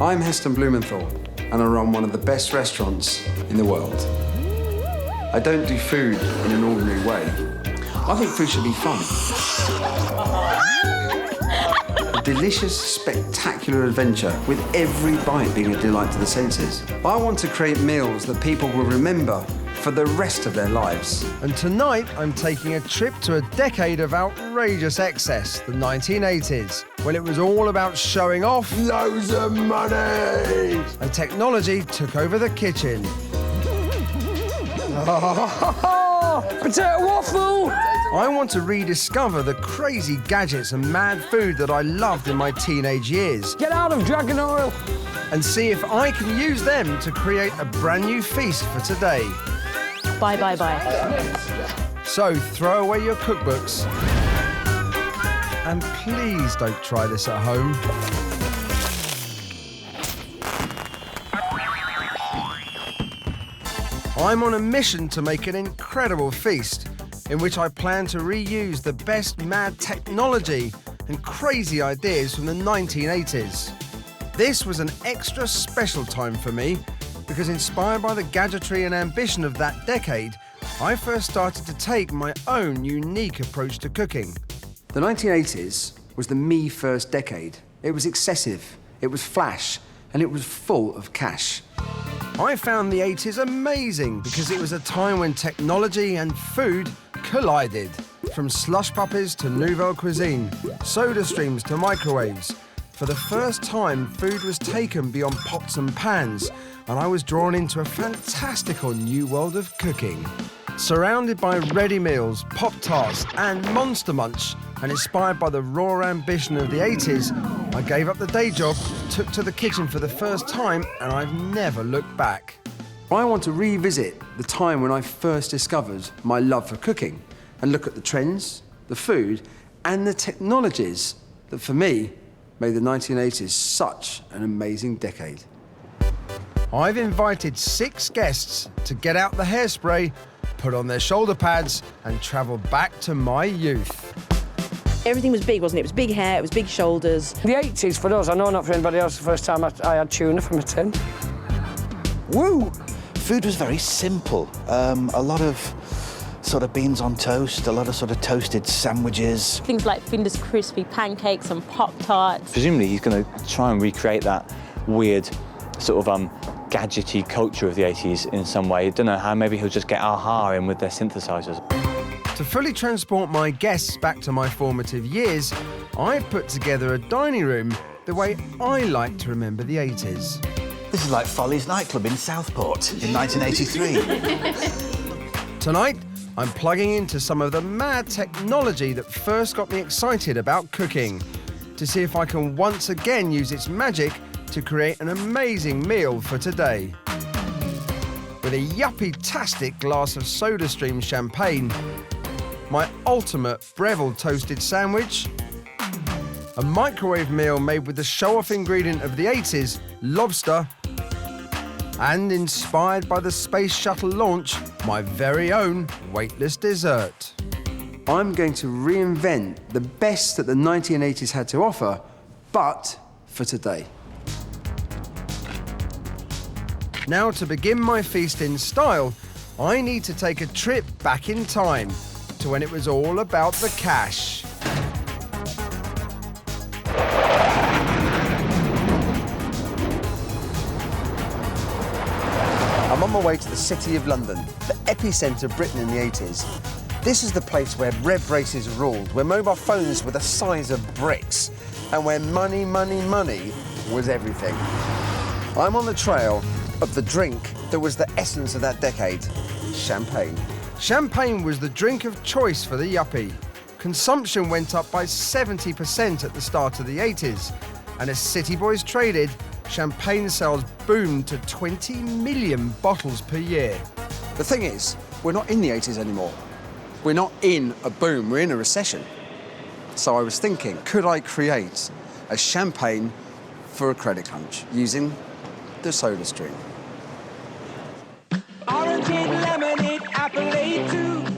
I'm Heston Blumenthal, and I run one of the best restaurants in the world. I don't do food in an ordinary way. I think food should be fun. A delicious, spectacular adventure with every bite being a delight to the senses. I want to create meals that people will remember for the rest of their lives. And tonight, I'm taking a trip to a decade of outrageous excess, the 1980s, when it was all about showing off Loads of money! and technology took over the kitchen. Potato waffle! I want to rediscover the crazy gadgets and mad food that I loved in my teenage years Get out of dragon oil! and see if I can use them to create a brand new feast for today. Bye, bye, bye. So throw away your cookbooks and please don't try this at home. I'm on a mission to make an incredible feast in which I plan to reuse the best mad technology and crazy ideas from the 1980s. This was an extra special time for me because, inspired by the gadgetry and ambition of that decade, I first started to take my own unique approach to cooking. The 1980s was the me first decade. It was excessive, it was flash, and it was full of cash. I found the 80s amazing because it was a time when technology and food collided. From slush puppies to nouvelle cuisine, soda streams to microwaves. For the first time, food was taken beyond pots and pans, and I was drawn into a fantastical new world of cooking. Surrounded by ready meals, Pop-Tarts and Monster Munch, and inspired by the raw ambition of the 80s, I gave up the day job, took to the kitchen for the first time, and I've never looked back. I want to revisit the time when I first discovered my love for cooking and look at the trends, the food, and the technologies that, for me, made the 1980s such an amazing decade. I've invited 6 guests to get out the hairspray, put on their shoulder pads, and travel back to my youth. Everything was big, wasn't it? It was big hair, it was big shoulders. The 80s for us, I know not for anybody else, the first time I had tuna from a tin. Woo! Food was very simple. A lot of sort of beans on toast, a lot of sort of toasted sandwiches. Things like Finder's crispy pancakes and Pop-Tarts. Presumably he's going to try and recreate that weird sort of gadgety culture of the 80s in some way. Don't know how, maybe he'll just get a-ha in with their synthesizers. To fully transport my guests back to my formative years, I've put together a dining room the way I like to remember the 80s. This is like Folly's nightclub in Southport in 1983. Tonight, I'm plugging into some of the mad technology that first got me excited about cooking, to see if I can once again use its magic to create an amazing meal for today. With a yuppie-tastic glass of SodaStream champagne, my ultimate Breville toasted sandwich, a microwave meal made with the show-off ingredient of the 80s, Lobster, and inspired by the space shuttle launch, my very own Weightless Dessert. I'm going to reinvent the best that the 1980s had to offer, but for today. Now, to begin my feast in style, I need to take a trip back in time to when it was all about the cash. I'm on my way to the City of London, the epicentre of Britain in the 80s. This is the place where red braces ruled, where mobile phones were the size of bricks, and where money, money, money was everything. I'm on the trail of the drink that was the essence of that decade, champagne. Champagne was the drink of choice for the yuppie. Consumption went up by 70% at the start of the 80s, and as city boys traded, champagne sales boomed to 20 million bottles per year. The thing is, we're not in the 80s anymore. We're not in a boom, we're in a recession. So I was thinking, could I create a champagne for a credit crunch using the SodaStream?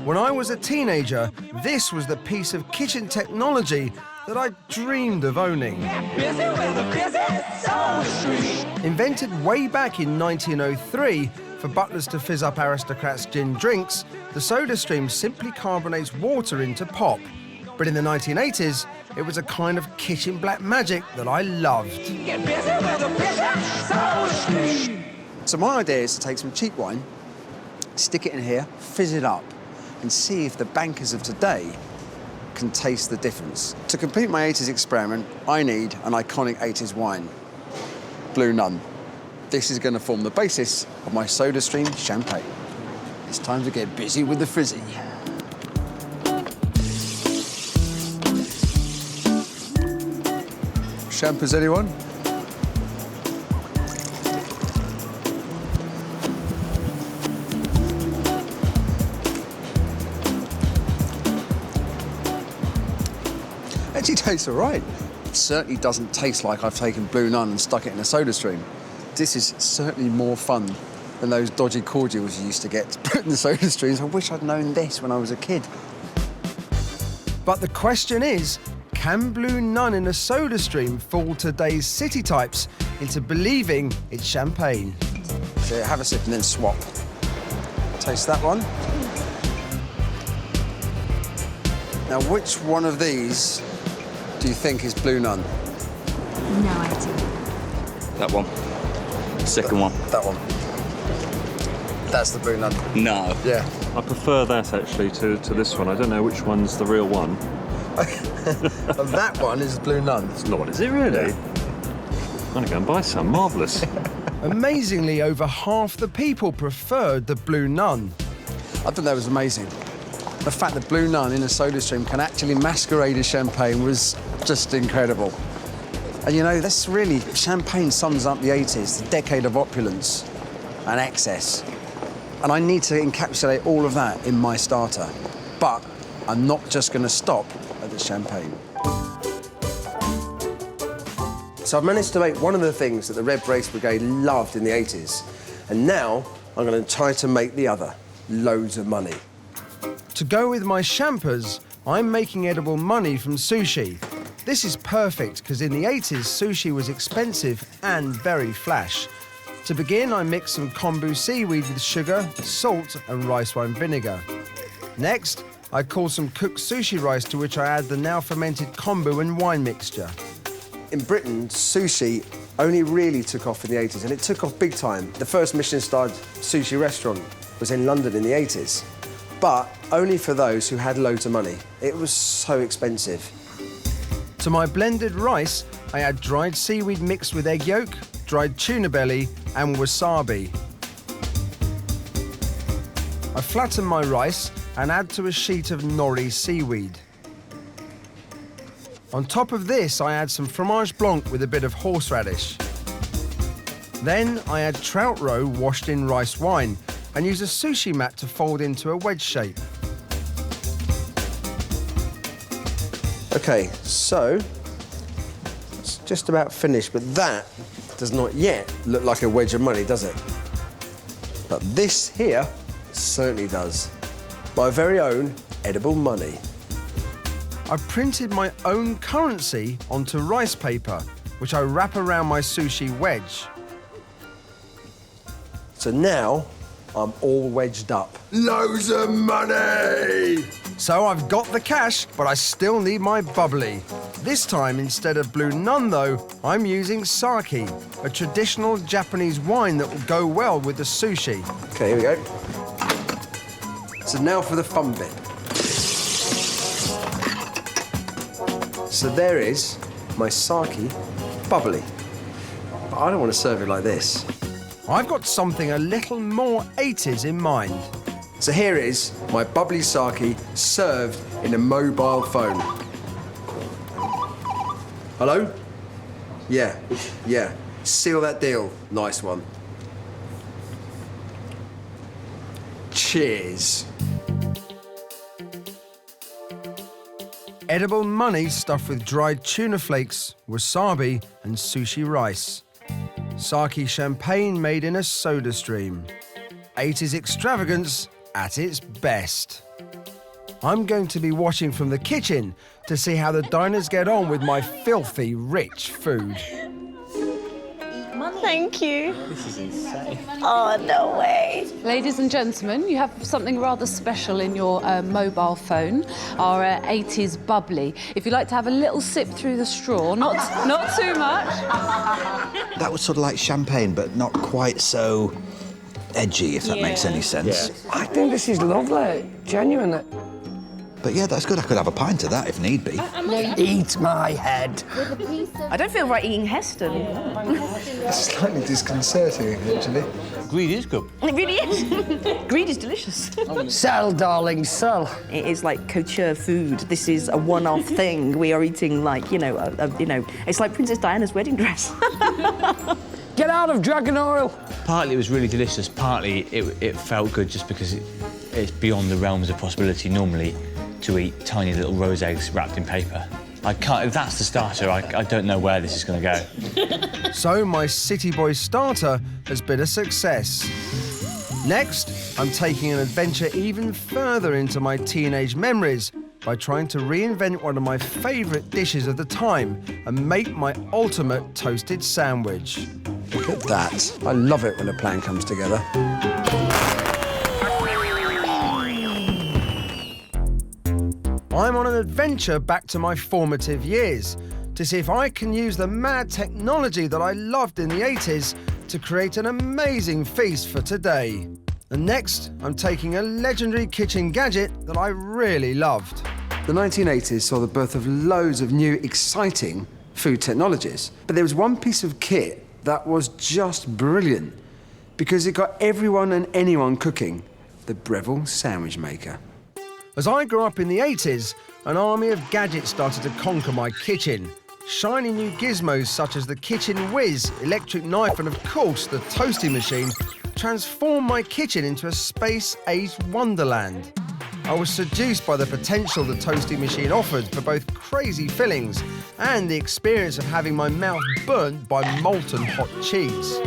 When I was a teenager, this was the piece of kitchen technology that I dreamed of owning. Invented way back in 1903 for butlers to fizz up aristocrats' gin drinks, the soda stream simply carbonates water into pop. But in the 1980s, it was a kind of kitchen black magic that I loved. So my idea is to take some cheap wine, stick it in here, fizz it up, and see if the bankers of today can taste the difference. To complete my 80s experiment, I need an iconic 80s wine, Blue Nun. This is going to form the basis of my SodaStream champagne. It's time to get busy with the frizzy. Champers, anyone? Actually tastes all right. It certainly doesn't taste like I've taken Blue Nun and stuck it in a SodaStream. This is certainly more fun than those dodgy cordials you used to get to put in the SodaStreams. I wish I'd known this when I was a kid. But the question is, can Blue Nun in a SodaStream fool today's city types into believing it's champagne? So have a sip and then swap. Taste that one. Now, which one of these do you think is Blue Nun? No idea. That one. Second one. That one. That's the Blue Nun. No. Yeah. I prefer that actually to this one. I don't know which one's the real one. That one is Blue Nun. It's not, is it really? I'm going to go and buy some. Marvellous. Amazingly, over half the people preferred the Blue Nun. I thought that was amazing. The fact that Blue Nun in a SodaStream can actually masquerade as champagne was just incredible. And you know, this really, champagne sums up the 80s, the decade of opulence and excess. And I need to encapsulate all of that in my starter. But I'm not just going to stop at the champagne. So I've managed to make one of the things that the Red Brace Brigade loved in the 80s. And now I'm going to try to make the other. Loads of money. To go with my champers, I'm making edible money from sushi. This is perfect because in the 80s, sushi was expensive and very flash. To begin, I mix some kombu seaweed with sugar, salt and rice wine vinegar. Next, I cool some cooked sushi rice to which I add the now fermented kombu and wine mixture. In Britain, sushi only really took off in the 80s, and it took off big time. The first Michelin-starred sushi restaurant was in London in the 80s, but only for those who had loads of money. It was so expensive. To my blended rice, I add dried seaweed mixed with egg yolk, dried tuna belly and wasabi. I flatten my rice and add to a sheet of nori seaweed. On top of this, I add some fromage blanc with a bit of horseradish. Then I add trout roe washed in rice wine and use a sushi mat to fold into a wedge shape. OK, so it's just about finished, but that does not yet look like a wedge of money, does it? But this here certainly does. My very own edible money. I printed my own currency onto rice paper, which I wrap around my sushi wedge. So now I'm all wedged up. Loads of money! So I've got the cash, but I still need my bubbly. This time, instead of Blue Nun, though, I'm using sake, a traditional Japanese wine that will go well with the sushi. OK, here we go. So now for the fun bit. So there is my sake bubbly. But I don't want to serve it like this. I've got something a little more 80s in mind. So here is my bubbly sake served in a mobile phone. Hello? Yeah. Seal that deal. Nice one. Cheers. Edible money stuffed with dried tuna flakes, wasabi and sushi rice. Sake champagne made in a soda stream. 80s extravagance at its best. I'm going to be watching from the kitchen to see how the diners get on with my filthy, rich food. Thank you. This is insane. Oh, no way. Ladies and gentlemen, you have something rather special in your mobile phone, our 80s bubbly. If you'd like to have a little sip through the straw, not too much. That was sort of like champagne, but not quite so edgy, if that makes any sense. Yeah. I think this is lovely, genuinely. But yeah, that's good. I could have a pint of that if need be. Eat my head. I don't feel right eating Heston. It's slightly disconcerting, actually. Greed is good. It really is. Greed is delicious. Sell, darling, sell. It is like couture food. This is a one-off thing. We are eating like, you know, it's like Princess Diana's wedding dress. Get out of dragon oil. Partly it was really delicious, partly it felt good just because it's beyond the realms of possibility normally to eat tiny little rose eggs wrapped in paper. I can't, if that's the starter, I don't know where this is going to go. So my City Boy starter has been a success. Next, I'm taking an adventure even further into my teenage memories by trying to reinvent one of my favourite dishes of the time and make my ultimate toasted sandwich. Look at that. I love it when a plan comes together. I'm on an adventure back to my formative years to see if I can use the mad technology that I loved in the 80s to create an amazing feast for today. And next, I'm taking a legendary kitchen gadget that I really loved. The 1980s saw the birth of loads of new, exciting food technologies. But there was one piece of kit that was just brilliant because it got everyone and anyone cooking: the Breville sandwich maker. As I grew up in the 80s, an army of gadgets started to conquer my kitchen. Shiny new gizmos such as the kitchen whiz, electric knife and of course the toasty machine transformed my kitchen into a space-aged wonderland. I was seduced by the potential the toasty machine offered for both crazy fillings and the experience of having my mouth burnt by molten hot cheese.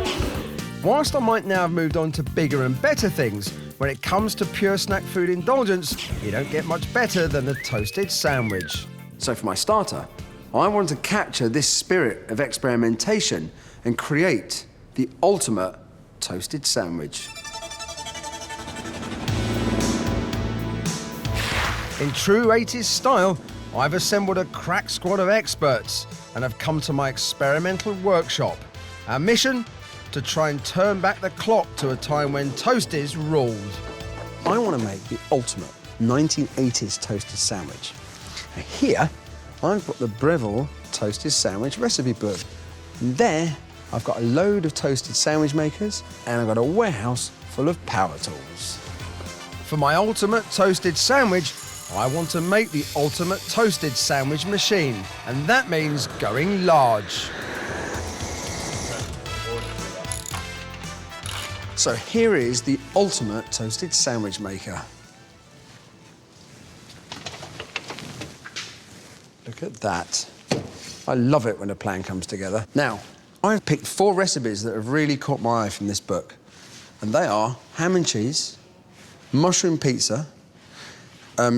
Whilst I might now have moved on to bigger and better things, when it comes to pure snack food indulgence, you don't get much better than the toasted sandwich. So for my starter, I wanted to capture this spirit of experimentation and create the ultimate toasted sandwich. In true 80s style, I've assembled a crack squad of experts and have come to my experimental workshop. Our mission? To try and turn back the clock to a time when toasties ruled. I want to make the ultimate 1980s toasted sandwich. Now here, I've got the Breville toasted sandwich recipe book. And there, I've got a load of toasted sandwich makers and I've got a warehouse full of power tools. For my ultimate toasted sandwich, I want to make the ultimate toasted sandwich machine, and that means going large. So here is the ultimate toasted sandwich maker. Look at that. I love it when a plan comes together. Now, I've picked 4 recipes that have really caught my eye from this book. And they are ham and cheese, mushroom pizza,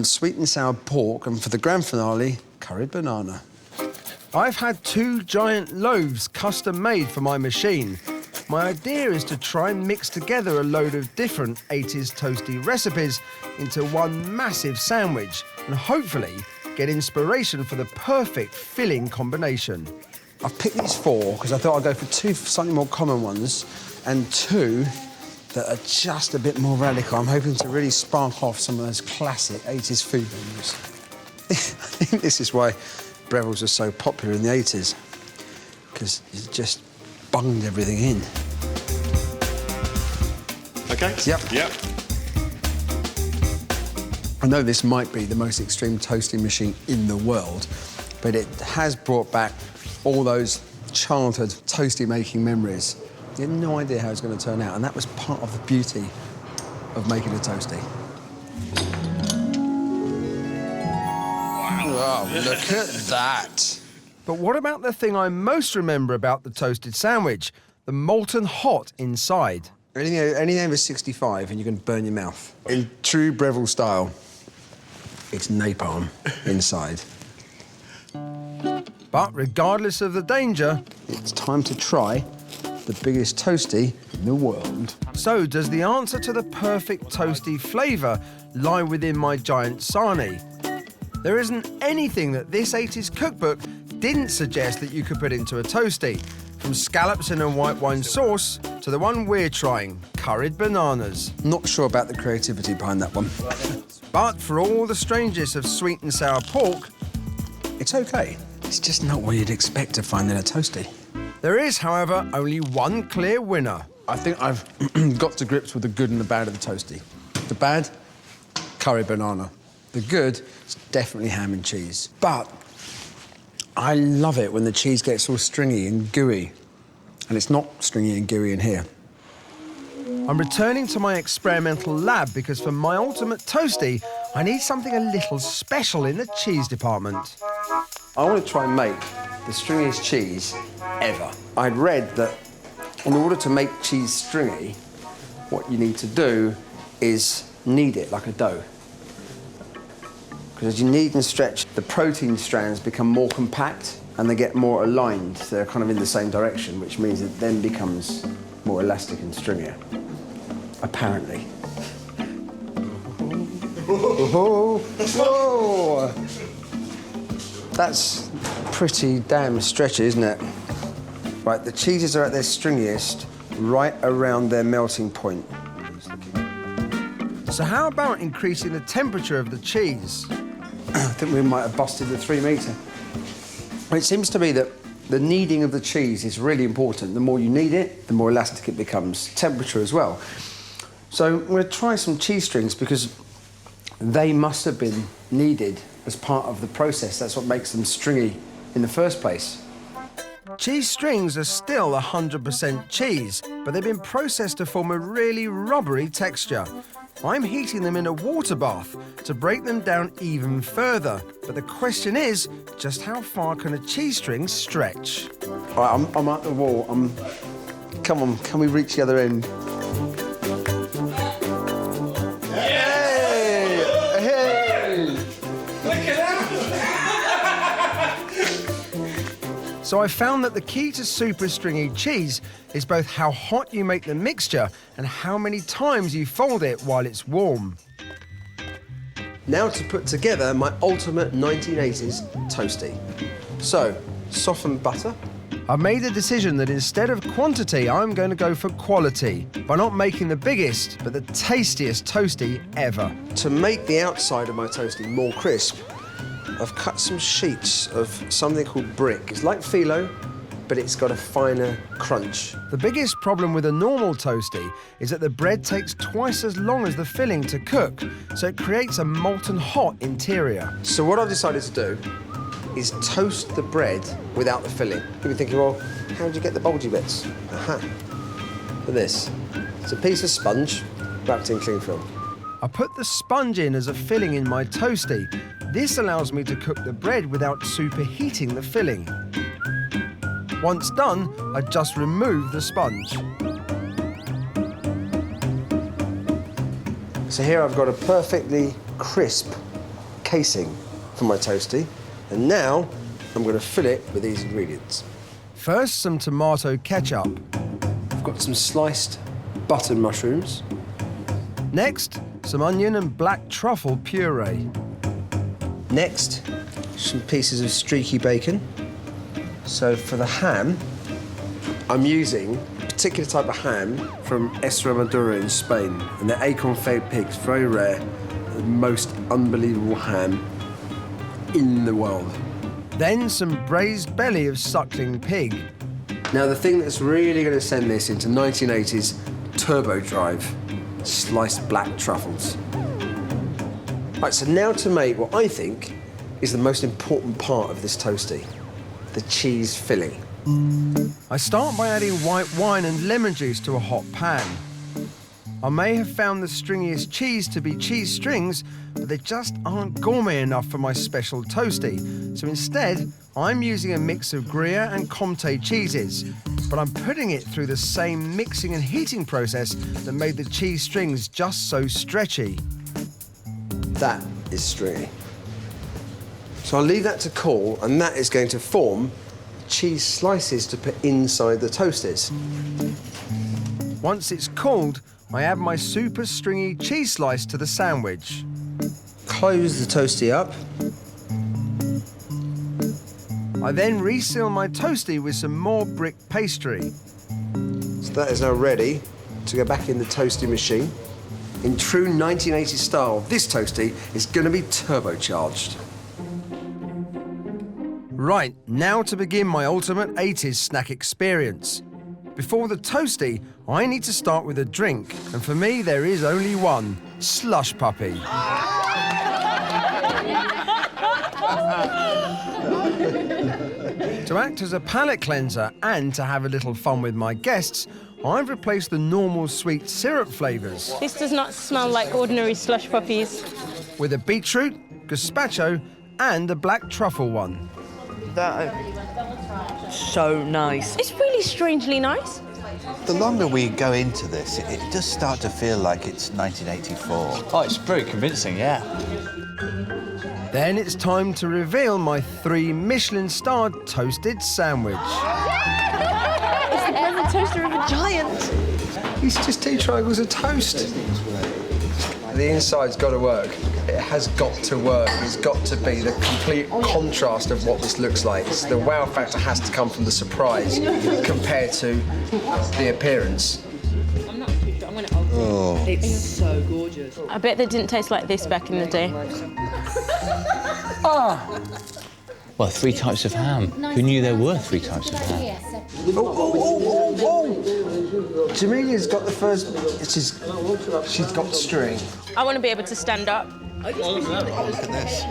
sweet and sour pork, and for the grand finale, curried banana. I've had 2 giant loaves custom made for my machine. My idea is to try and mix together a load of different 80s toasty recipes into one massive sandwich and hopefully get inspiration for the perfect filling combination. I've picked these 4 because I thought I'd go for 2 slightly more common ones and 2 that are just a bit more radical. I'm hoping to really spark off some of those classic 80s food menus. I think this is why Breville's are so popular in the 80s, because it just bunged everything in. Okay? Yep. Yep. I know this might be the most extreme toasting machine in the world, but it has brought back all those childhood toasty making memories. You had no idea how it was going to turn out, and that was part of the beauty of making a toasty. Wow, look at that. But what about the thing I most remember about the toasted sandwich? The molten hot inside. Anything over 65 and you can burn your mouth. In true Breville style. it's napalm inside. But regardless of the danger, It's time to try the biggest toasty in the world. so does the answer to the perfect toasty flavour lie within my giant sarnie. There isn't anything that this 80s cookbook didn't suggest that you could put into a toasty, from scallops in a white wine sauce to the one we're trying, curried bananas. Not sure about the creativity behind that one. But for all the strangeness of sweet and sour pork, It's okay. It's just not what you'd expect to find in a toasty. there is, however, only one clear winner. I think I've got to grips with the good and the bad of the toasty. The bad, curry banana. The good is definitely ham and cheese. But I love it when the cheese gets all stringy and gooey. And it's not stringy and gooey in here. I'm returning to my experimental lab because for my ultimate toasty, I need something a little special in the cheese department. I want to try and make the stringiest cheese ever. I'd read that in order to make cheese stringy, what you need to do is knead it like a dough. Because as you knead and stretch, the protein strands become more compact and they get more aligned. So they're kind of in the same direction, which means it then becomes more elastic and stringier. Apparently. Whoa. Whoa. That's pretty damn stretchy, isn't it? Right, the cheeses are at their stringiest right around their melting point. So how about increasing the temperature of the cheese? I think we might have busted the 3 metre. It seems to me that the kneading of the cheese is really important. The more you knead it, the more elastic it becomes. Temperature as well. So I'm going to try some cheese strings because they must have been kneaded as part of the process. That's what makes them stringy in the first place. Cheese strings are still 100% cheese, but they've been processed to form a really rubbery texture. I'm heating them in a water bath to break them down even further. But the question is, just how far can a cheese string stretch? All right, I'm at the wall. Come on, can we reach the other end? Hey! Hey! So I found that the key to super stringy cheese is both how hot you make the mixture and how many times you fold it while it's warm. Now to put together my ultimate 1980s toasty. So, soften butter. I've made the decision that instead of quantity, I'm going to go for quality by not making the biggest, but the tastiest toasty ever. To make the outside of my toasty more crisp, I've cut some sheets of something called brick. It's like phyllo, but it's got a finer crunch. The biggest problem with a normal toasty is that the bread takes twice as long as the filling to cook, so it creates a molten hot interior. So what I've decided to do is toast the bread without the filling. You'll be thinking, well, how do you get the bulgy bits? Aha. Look at this. It's a piece of sponge wrapped in cling film. I put the sponge in as a filling in my toasty. This allows me to cook the bread without superheating the filling. Once done, I just remove the sponge. So here I've got a perfectly crisp casing for my toasty. And now I'm going to fill it with these ingredients. First, some tomato ketchup. I've got some sliced button mushrooms. Next, some onion and black truffle puree. Next, some pieces of streaky bacon. So for the ham, I'm using a particular type of ham from Extremadura in Spain. And they're acorn-fed pigs, very rare. The most unbelievable ham in the world. Then some braised belly of suckling pig. Now the thing that's really going to send this into 1980s turbo drive, sliced black truffles. Right, so now to make what I think is the most important part of this toasty, the cheese filling. I start by adding white wine and lemon juice to a hot pan. I may have found the stringiest cheese to be cheese strings, but they just aren't gourmet enough for my special toasty. So instead, I'm using a mix of Gruyere and Comté cheeses, but I'm putting it through the same mixing and heating process that made the cheese strings just so stretchy. That is stringy. So I'll leave that to cool, and that is going to form cheese slices to put inside the toasties. Once it's cooled, I add my super stringy cheese slice to the sandwich. Close the toastie up. I then reseal my toastie with some more brick pastry. So that is now ready to go back in the toastie machine. In true 1980s style, this toastie is going to be turbocharged. Right, now to begin my ultimate 80s snack experience. Before the toastie, I need to start with a drink, and for me there is only one, Slush Puppy. To act as a palate cleanser and to have a little fun with my guests, I've replaced the normal sweet syrup flavours This does not smell like ordinary slush puppies. with a beetroot, gazpacho and a black truffle one. That is so nice. It's really strangely nice. The longer we go into this, it does start to feel like it's 1984. Oh, it's very convincing, yeah. Then it's time to reveal my 3 Michelin-starred toasted sandwich. It's the perfect toaster of a giant. It's just 2 triangles of toast. The inside's got to work. It has got to work. It's got to be the complete contrast of what this looks like. The wow factor has to come from the surprise compared to the appearance. Oh. It's so gorgeous. I bet they didn't taste like this back in the day. Well, 3 types of ham. Who knew there were 3 types of ham? Jamilia's got the first. She's got string. I want to be able to stand up. Look at this.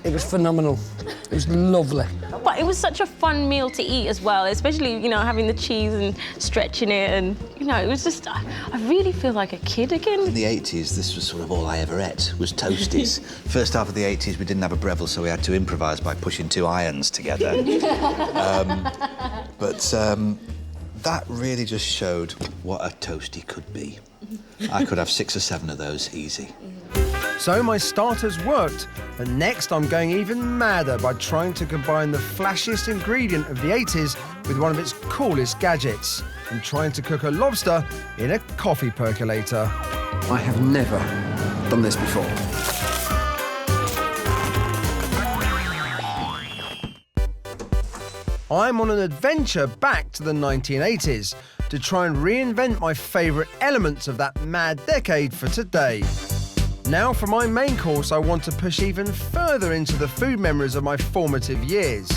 It was phenomenal. It was lovely. But it was such a fun meal to eat as well, especially, you know, having the cheese and stretching it, and, you know, it was just, I really feel like a kid again. In the 80s, this was sort of all I ever ate, was toasties. First half of the 80s, we didn't have a Breville, so we had to improvise by pushing 2 irons together. That really just showed what a toastie could be. I could have 6 or 7 of those easy. So my starters worked, but next I'm going even madder by trying to combine the flashiest ingredient of the 80s with one of its coolest gadgets, and trying to cook a lobster in a coffee percolator. I have never done this before. I'm on an adventure back to the 1980s to try and reinvent my favourite elements of that mad decade for today. Now for my main course, I want to push even further into the food memories of my formative years.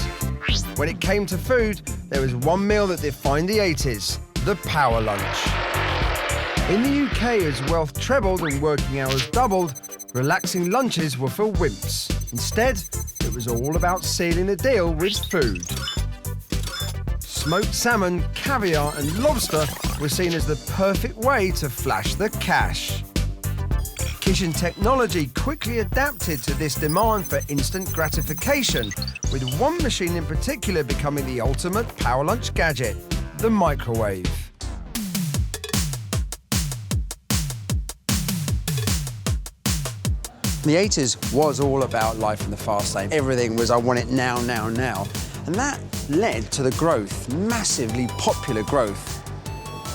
When it came to food, there was one meal that defined the 80s, the power lunch. In the UK, as wealth trebled and working hours doubled, relaxing lunches were for wimps. Instead, it was all about sealing the deal with food. Smoked salmon, caviar and lobster were seen as the perfect way to flash the cash. Kitchen technology quickly adapted to this demand for instant gratification, with one machine in particular becoming the ultimate power lunch gadget, the microwave. The 80s was all about life in the fast lane. Everything was, I want it now, now, now. And that led to the growth, massively popular growth,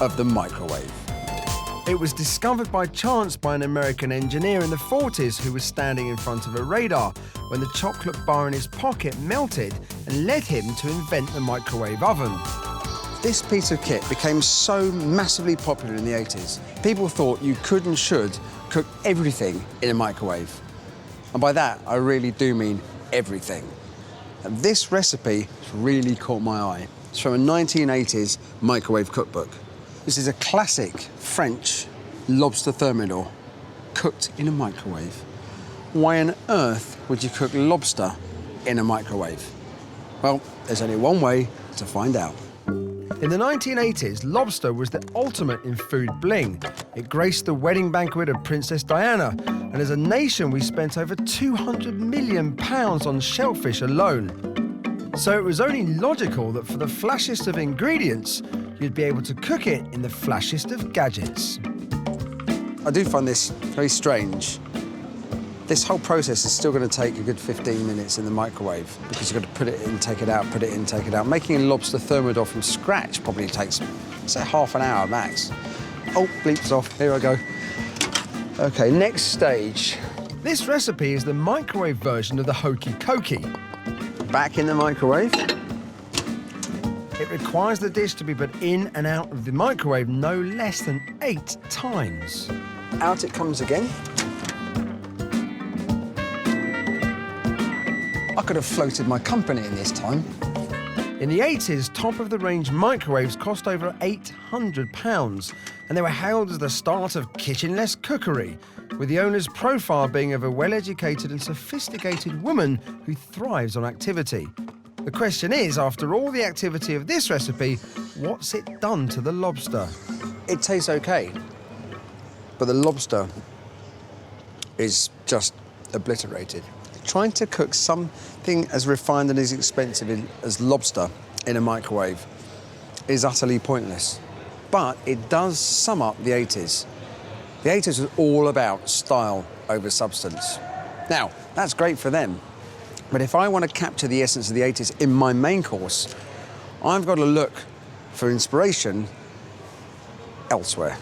of the microwave. It was discovered by chance by an American engineer in the 40s who was standing in front of a radar when the chocolate bar in his pocket melted and led him to invent the microwave oven. This piece of kit became so massively popular in the 80s. People thought you could and should cook everything in a microwave. And by that, I really do mean everything. And this recipe really caught my eye. It's from a 1980s microwave cookbook. This is a classic French lobster thermidor cooked in a microwave. Why on earth would you cook lobster in a microwave? Well, there's only one way to find out. In the 1980s, lobster was the ultimate in food bling. It graced the wedding banquet of Princess Diana, and as a nation, we spent over £200 million on shellfish alone. So it was only logical that for the flashiest of ingredients, you'd be able to cook it in the flashiest of gadgets. I do find this very strange. This whole process is still going to take a good 15 minutes in the microwave because you've got to put it in, take it out, put it in, take it out. Making a lobster thermidor from scratch probably takes, say, half an hour max. Oh, bleeps off. Here I go. OK, next stage. This recipe is the microwave version of the hokey cokey. Back in the microwave. It requires the dish to be put in and out of the microwave no less than 8 times. Out it comes again. I could have floated my company in this time. In the 80s, top-of-the-range microwaves cost over £800, and they were hailed as the start of kitchenless cookery, with the owner's profile being of a well-educated and sophisticated woman who thrives on activity. The question is, after all the activity of this recipe, what's it done to the lobster? It tastes OK, but the lobster is just obliterated. Trying to cook something as refined and as expensive as lobster in a microwave is utterly pointless. But it does sum up the 80s. The 80s was all about style over substance. Now, that's great for them. But if I want to capture the essence of the 80s in my main course, I've got to look for inspiration elsewhere.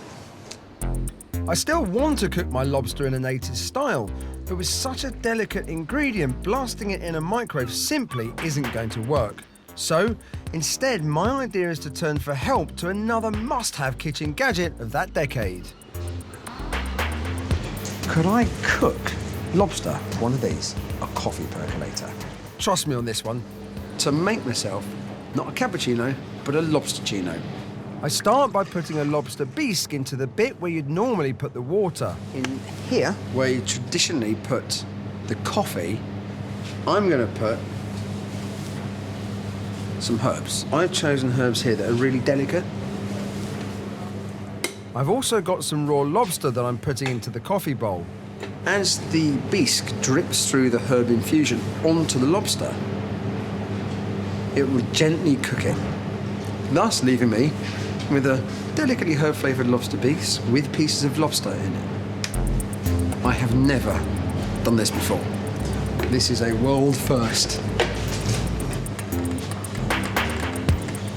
I still want to cook my lobster in an 80s style, but with such a delicate ingredient, blasting it in a microwave simply isn't going to work. So, instead, my idea is to turn for help to another must-have kitchen gadget of that decade. Could I cook lobster, one of these, a coffee percolator? Trust me on this one. To make myself, not a cappuccino, but a lobster chino. I start by putting a lobster bisque into the bit where you'd normally put the water. In here, where you traditionally put the coffee, I'm going to put some herbs. I've chosen herbs here that are really delicate. I've also got some raw lobster that I'm putting into the coffee bowl. As the bisque drips through the herb infusion onto the lobster, it will gently cook it, thus leaving me with a delicately herb-flavoured lobster bisque with pieces of lobster in it. I have never done this before. This is a world first.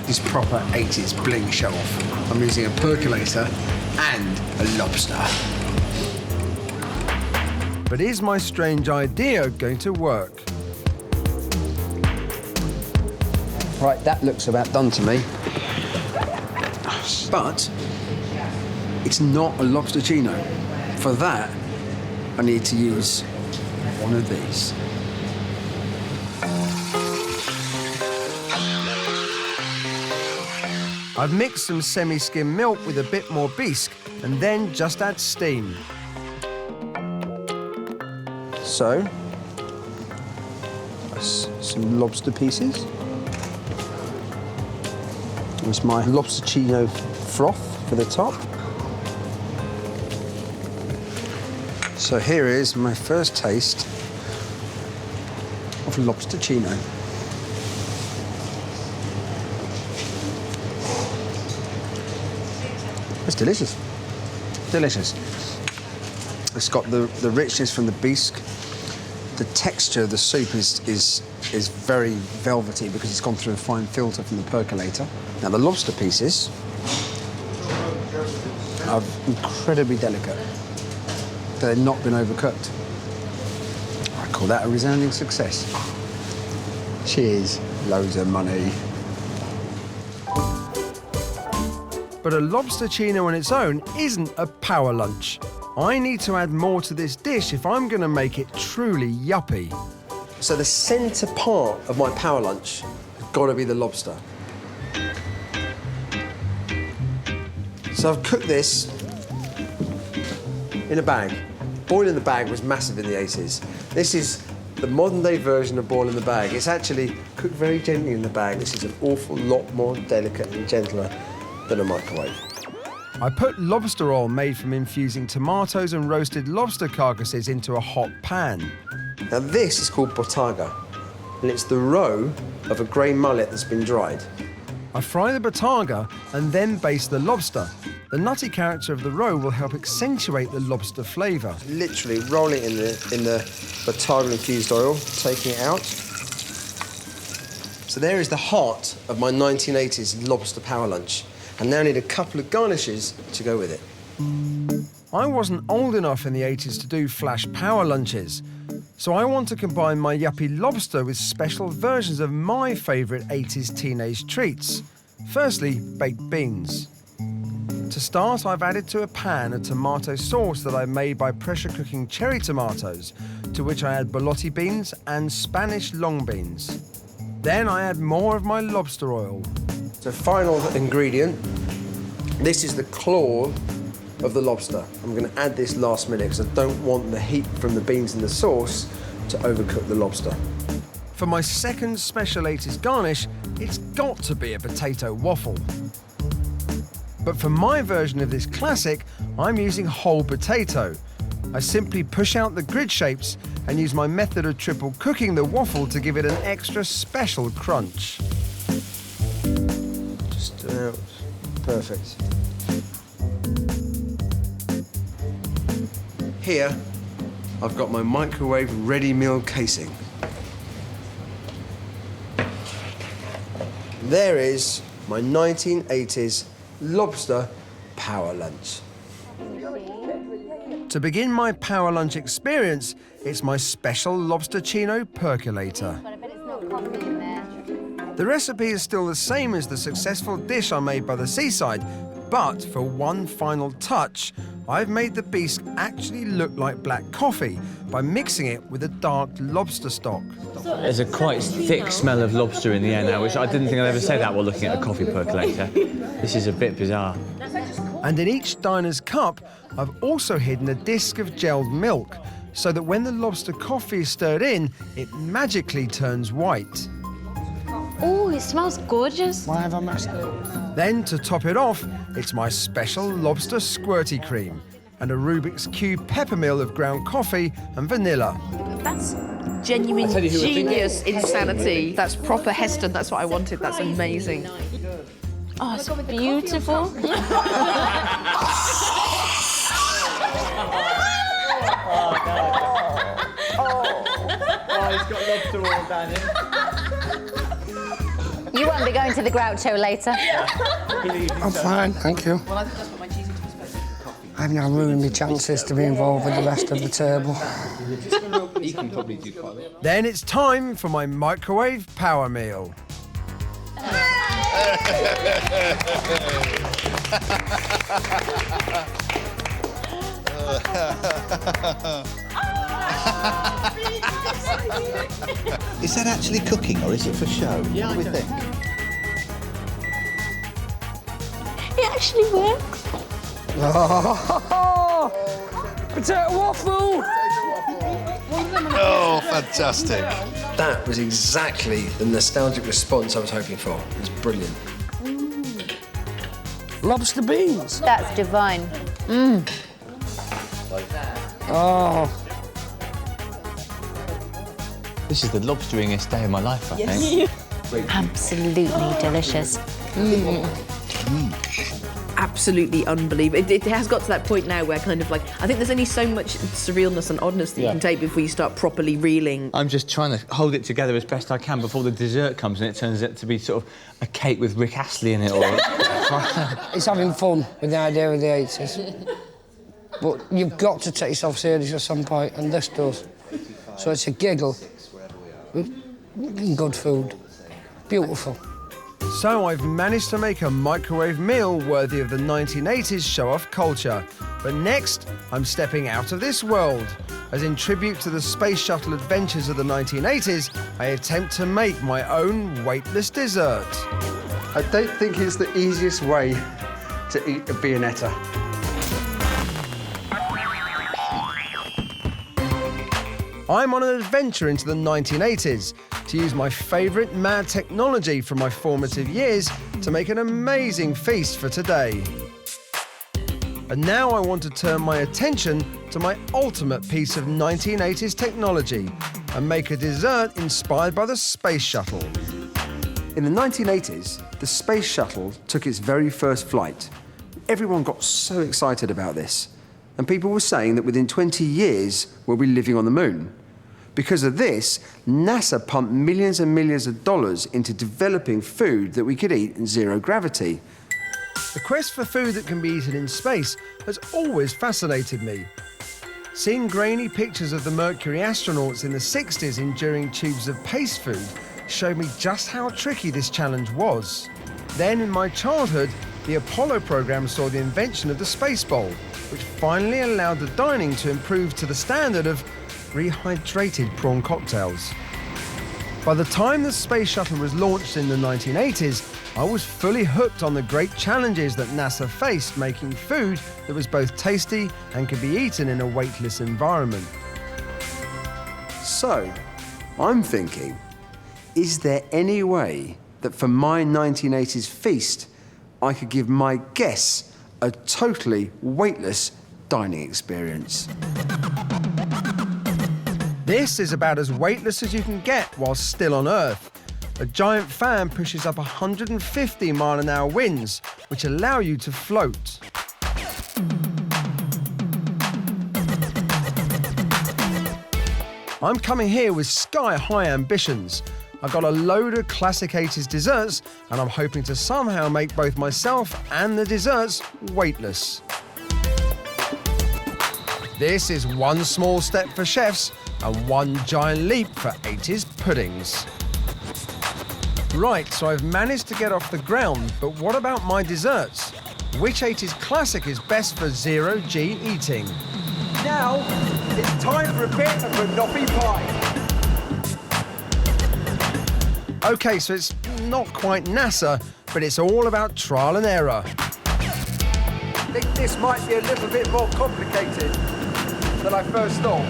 This proper 80s bling show-off. I'm using a percolator and a lobster. But is my strange idea going to work? Right, that looks about done to me. But it's not a lobster chino. For that, I need to use one of these. I've mixed some semi-skim milk with a bit more bisque and then just add steam. So, some lobster pieces. There's my lobster chino froth for the top. So here is my first taste of lobster chino. It's delicious. Delicious. It's got the richness from the bisque. The texture of the soup is very velvety because it's gone through a fine filter from the percolator. Now the lobster pieces are incredibly delicate. They've not been overcooked. I call that a resounding success. Cheers, loads of money. But a lobster chino on its own isn't a power lunch. I need to add more to this dish if I'm going to make it truly yuppie. So the centre part of my power lunch has got to be the lobster. So I've cooked this in a bag. Boil in the bag was massive in the 80s. This is the modern day version of boil in the bag. It's actually cooked very gently in the bag. This is an awful lot more delicate and gentler than a microwave. I put lobster oil made from infusing tomatoes and roasted lobster carcasses into a hot pan. Now this is called botaga, and it's the roe of a grey mullet that's been dried. I fry the batanga and then baste the lobster. The nutty character of the roe will help accentuate the lobster flavour. Literally roll it in the batanga-infused oil, taking it out. So there is the heart of my 1980s lobster power lunch. I now need a couple of garnishes to go with it. I wasn't old enough in the 80s to do flash power lunches, so I want to combine my Yuppie lobster with special versions of my favourite 80s teenage treats. Firstly, baked beans. To start, I've added to a pan a tomato sauce that I made by pressure cooking cherry tomatoes, to which I add borlotti beans and Spanish long beans. Then I add more of my lobster oil. So final ingredient, this is the claw of the lobster. I'm going to add this last minute because I don't want the heat from the beans and the sauce to overcook the lobster. For my second special 80s garnish, it's got to be a potato waffle. But for my version of this classic, I'm using whole potato. I simply push out the grid shapes and use my method of triple cooking the waffle to give it an extra special crunch. Just about perfect. Here, I've got my microwave ready meal casing. There is my 1980s lobster power lunch. To begin my power lunch experience, it's my special lobster chino percolator. The recipe is still the same as the successful dish I made by the seaside, but for one final touch, I've made the bisque actually look like black coffee by mixing it with a dark lobster stock. There's a quite thick smell of lobster in the air now, which I didn't think I'd ever say that while looking at a coffee percolator. This is a bit bizarre. And in each diner's cup, I've also hidden a disc of gelled milk, so that when the lobster coffee is stirred in, it magically turns white. Oh, it smells gorgeous. Why have I messed it? Then, to top it off, it's my special lobster squirty cream and a Rubik's Cube peppermill of ground coffee and vanilla. That's genuine genius insanity. That's proper Heston. That's what I wanted. That's amazing. Oh, it's beautiful. Oh, he's got lobster all down here. You won't be going to the Groucho later. I'm fine, thank you. Well, I think that's what my cheese is supposed to be. I've now ruined my chances to be involved with the rest of the table. You can probably do quite well. Then it's time for my microwave power meal. Is that actually cooking or is it for show? Yeah, what do we think? It actually works. Oh, potato waffle! Oh, fantastic. That was exactly the nostalgic response I was hoping for. It was brilliant. Lobster beans. That's divine. Oh, This is the lobsteringest day of my life, I think. absolutely delicious. Absolutely unbelievable. It has got to that point now where kind of like, I think there's only so much surrealness and oddness that you can take before you start properly reeling. I'm just trying to hold it together as best I can before the dessert comes and it turns out to be sort of a cake with Rick Astley in it. Or... it's having fun with the idea of the 80s. But you've got to take yourself serious at some point, and this does. So it's a giggle with good food. Beautiful. So I've managed to make a microwave meal worthy of the 1980s show-off culture. But next, I'm stepping out of this world. As in tribute to the space shuttle adventures of the 1980s, I attempt to make my own weightless dessert. I don't think it's the easiest way to eat a Viennetta. I'm on an adventure into the 1980s to use my favourite mad technology from my formative years to make an amazing feast for today. And now I want to turn my attention to my ultimate piece of 1980s technology and make a dessert inspired by the space shuttle. In the 1980s, the space shuttle took its very first flight. Everyone got so excited about this, and people were saying that within 20 years, we'll be living on the moon. Because of this, NASA pumped millions and millions of dollars into developing food that we could eat in zero gravity. The quest for food that can be eaten in space has always fascinated me. Seeing grainy pictures of the Mercury astronauts in the 60s enduring tubes of paste food showed me just how tricky this challenge was. Then, in my childhood, the Apollo program saw the invention of the Space Bowl, which finally allowed the dining to improve to the standard of rehydrated prawn cocktails. By the time the space shuttle was launched in the 1980s, I was fully hooked on the great challenges that NASA faced making food that was both tasty and could be eaten in a weightless environment. So, I'm thinking, is there any way that for my 1980s feast, I could give my guests a totally weightless dining experience? This is about as weightless as you can get while still on Earth. A giant fan pushes up 150-mile-an-hour winds, which allow you to float. I'm coming here with sky-high ambitions. I've got a load of classic 80s desserts, and I'm hoping to somehow make both myself and the desserts weightless. This is one small step for chefs and one giant leap for 80s puddings. Right, so I've managed to get off the ground, but what about my desserts? Which 80s classic is best for zero-G eating? Now, it's time for a bit of a knoppy pie. OK, so it's not quite NASA, but it's all about trial and error. I think this might be a little bit more complicated than I first thought.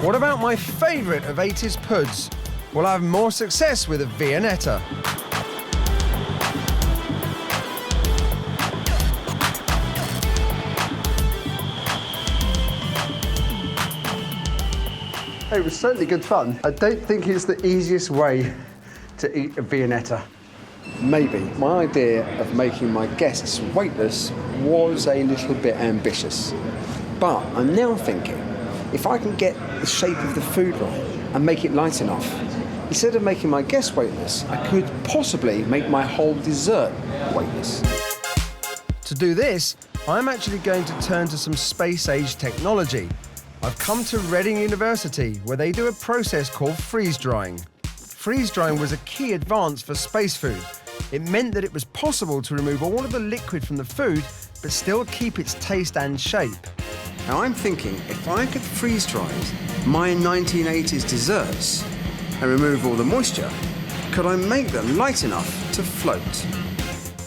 What about my favourite of 80s puds? Will I have more success with a Viennetta? It was certainly good fun. I don't think it's the easiest way to eat a Viennetta. Maybe. My idea of making my guests weightless was a little bit ambitious. But I'm now thinking, if I can get the shape of the food right and make it light enough, instead of making my guests weightless, I could possibly make my whole dessert weightless. To do this, I'm actually going to turn to some space-age technology. I've come to Reading University, where they do a process called freeze-drying. Freeze-drying was a key advance for space food. It meant that it was possible to remove all of the liquid from the food, but still keep its taste and shape. Now I'm thinking, if I could freeze-dry my 1980s desserts and remove all the moisture, could I make them light enough to float?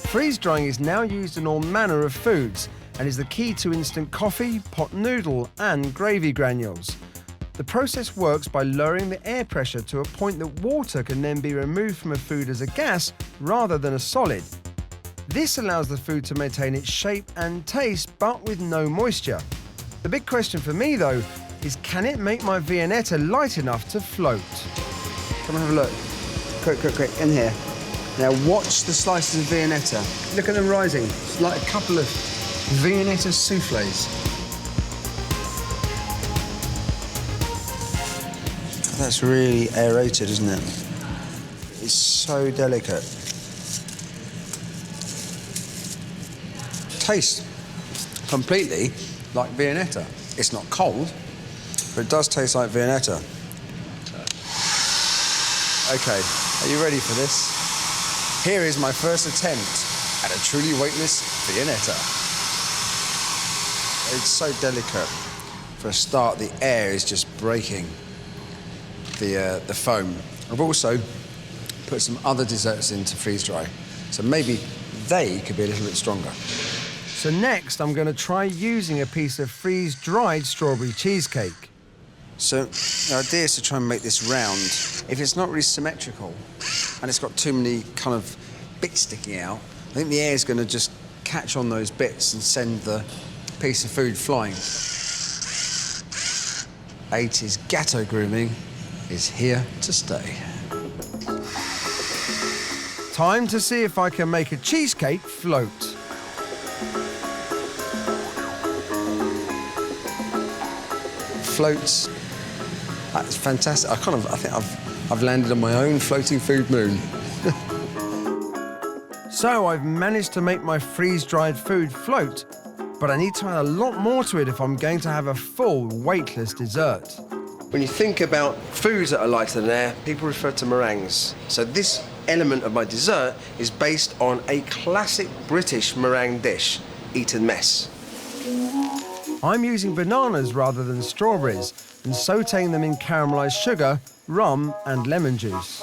Freeze-drying is now used in all manner of foods and is the key to instant coffee, pot noodle and gravy granules. The process works by lowering the air pressure to a point that water can then be removed from a food as a gas rather than a solid. This allows the food to maintain its shape and taste, but with no moisture. The big question for me, though, is can it make my Viennetta light enough to float? Come and have a look. Quick, in here. Now watch the slices of Viennetta. Look at them rising. It's like a couple of Viennetta soufflés. That's really aerated, isn't it? It's so delicate. Tastes completely like Viennetta. It's not cold, but it does taste like Viennetta. OK, are you ready for this? Here is my first attempt at a truly weightless Viennetta. It's so delicate. For a start, the air is just breaking the foam. I've also put some other desserts in to freeze dry, so maybe they could be a little bit stronger. So next, I'm going to try using a piece of freeze-dried strawberry cheesecake. So the idea is to try and make this round. If it's not really symmetrical and it's got too many kind of bits sticking out, I think the air is going to just catch on those bits and send the piece of food flying. 80s gâteau grooming is here to stay. Time to see if I can make a cheesecake float. Floats. That's fantastic. I think I've landed on my own floating food moon. So I've managed to make my freeze-dried food float, but I need to add a lot more to it if I'm going to have a full weightless dessert. When you think about foods that are lighter than air, people refer to meringues. So this element of my dessert is based on a classic British meringue dish, Eton mess. I'm using bananas rather than strawberries and sautéing them in caramelised sugar, rum and lemon juice.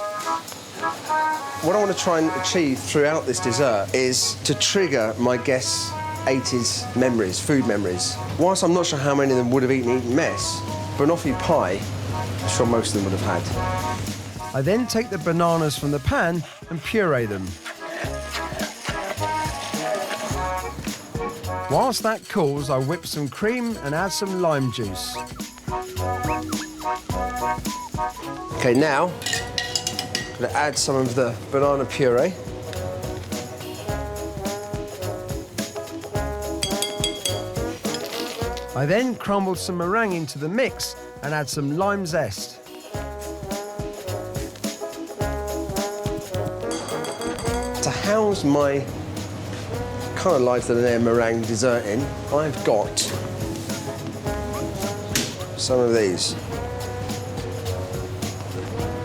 What I want to try and achieve throughout this dessert is to trigger my guests' 80s memories, food memories. Whilst I'm not sure how many of them would have eaten mess, banoffee pie, I'm sure most of them would have had. I then take the bananas from the pan and puree them. Whilst that cools, I whip some cream and add some lime juice. OK, now, I'm going to add some of the banana puree. I then crumbled some meringue into the mix and add some lime zest. To house my kind of lighter than air meringue dessert in, I've got some of these.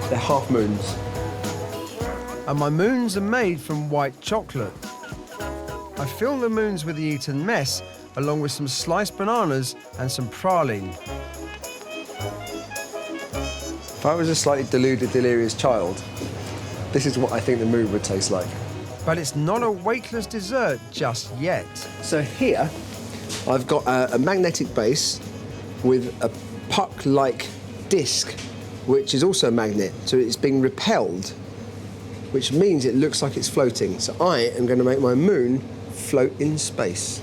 They're half moons. And my moons are made from white chocolate. I fill the moons with the Eton mess, along with some sliced bananas and some praline. If I was a slightly deluded, delirious child, this is what I think the moon would taste like. But it's not a weightless dessert just yet. So here, I've got a magnetic base with a puck-like disc, which is also a magnet, so it's being repelled, which means it looks like it's floating. So I am going to make my moon float in space.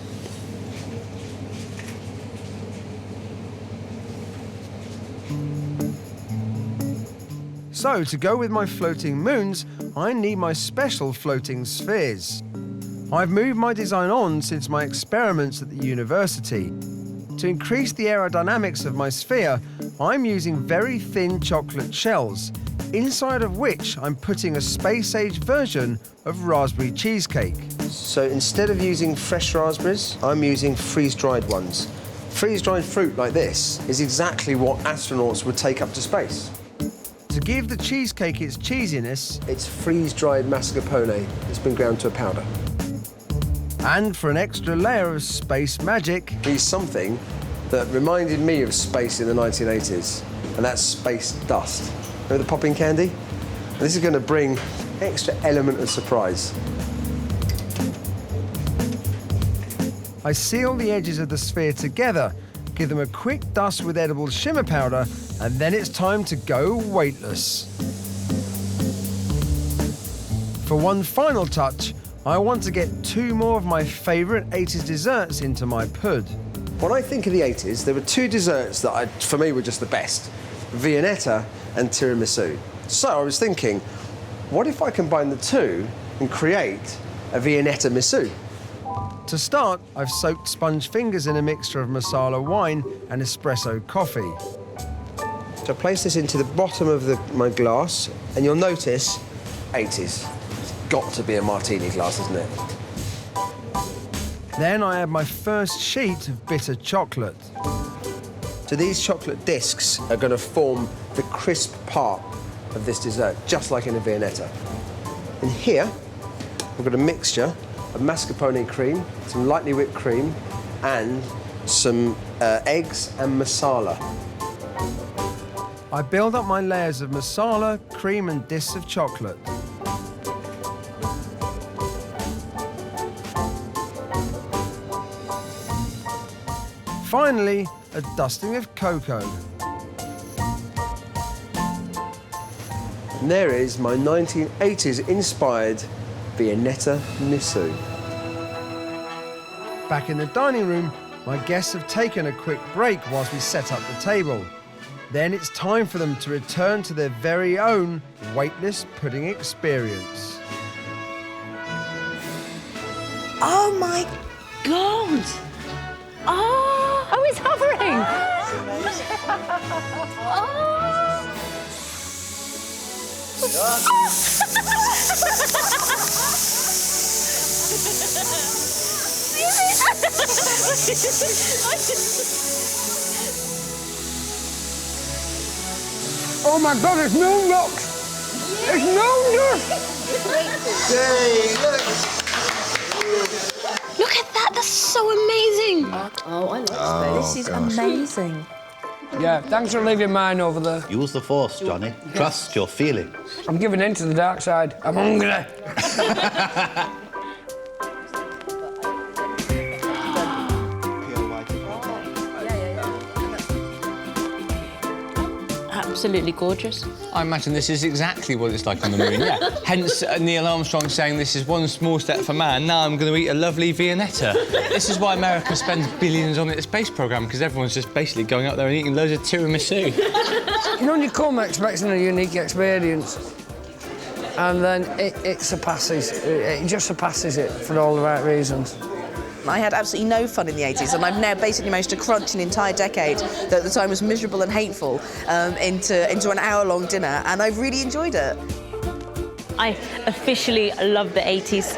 So, to go with my floating moons, I need my special floating spheres. I've moved my design on since my experiments at the university. To increase the aerodynamics of my sphere, I'm using very thin chocolate shells, inside of which I'm putting a space-age version of raspberry cheesecake. So instead of using fresh raspberries, I'm using freeze-dried ones. Freeze-dried fruit like this is exactly what astronauts would take up to space. To give the cheesecake its cheesiness, it's freeze-dried mascarpone that's been ground to a powder. And for an extra layer of space magic, here's something that reminded me of space in the 1980s, and that's space dust. Remember the popping candy? And this is going to bring extra element of surprise. I seal the edges of the sphere together, give them a quick dust with edible shimmer powder, and then it's time to go weightless. For one final touch, I want to get 2 more of my favourite 80s desserts into my pud. When I think of the 80s, there were 2 desserts that, for me, were just the best. Viennetta and tiramisu. So I was thinking, what if I combine the 2 and create a Viennetta misu? To start, I've soaked sponge fingers in a mixture of masala wine and espresso coffee. So I place this into the bottom of my glass, and you'll notice 80s. It's got to be a martini glass, isn't it? Then I add my first sheet of bitter chocolate. So these chocolate discs are going to form the crisp part of this dessert, just like in a Viennetta. And here, we've got a mixture of mascarpone cream, some lightly whipped cream, and some eggs and masala. I build up my layers of masala, cream and discs of chocolate. Finally, a dusting of cocoa. And there is my 1980s inspired Viennetta miso. Back in the dining room, my guests have taken a quick break whilst we set up the table. Then it's time for them to return to their very own weightless pudding experience. Oh my God! Oh, it's hovering! Oh my God, there's no rocks! There's no dust! Hey, look! Look at that, that's so amazing. Oh, I love this. This is amazing. Yeah, thanks for leaving mine over there. Use the force, Johnny. Trust your feelings. I'm giving in to the dark side. I'm hungry. Absolutely gorgeous. I imagine this is exactly what it's like on the moon, yeah. Hence Neil Armstrong saying this is one small step for man, now I'm going to eat a lovely Viennetta. This is why America spends billions on its space programme, because everyone's just basically going up there and eating loads of tiramisu. You know, when you come expecting a unique experience, and then it just surpasses it for all the right reasons. I had absolutely no fun in the 80s, and I've now basically managed to crunch an entire decade that at the time was miserable and hateful into an hour-long dinner, and I've really enjoyed it. I officially love the 80s.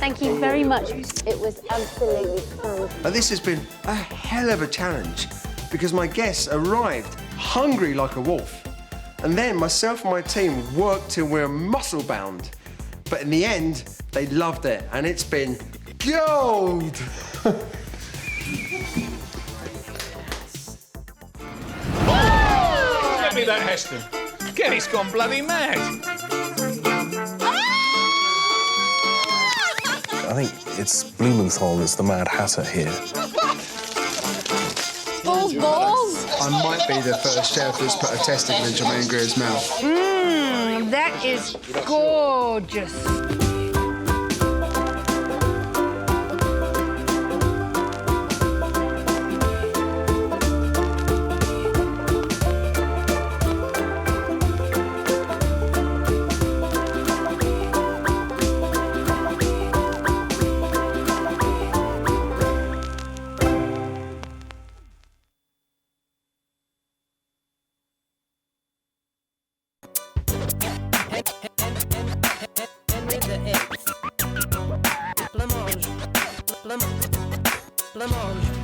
Thank you very much. It was absolutely fun. This has been a hell of a challenge because my guests arrived hungry like a wolf. And then myself and my team worked till we're muscle-bound. But in the end, they loved it, and it's been gold! Get me that Heston. Kenny's gone bloody mad. I think it's Blumenthal that's the Mad Hatter here. Balls! I might be the first chef that's put a testicle in Jermaine Greer's mouth. Mmm, that is gorgeous. Blancmange.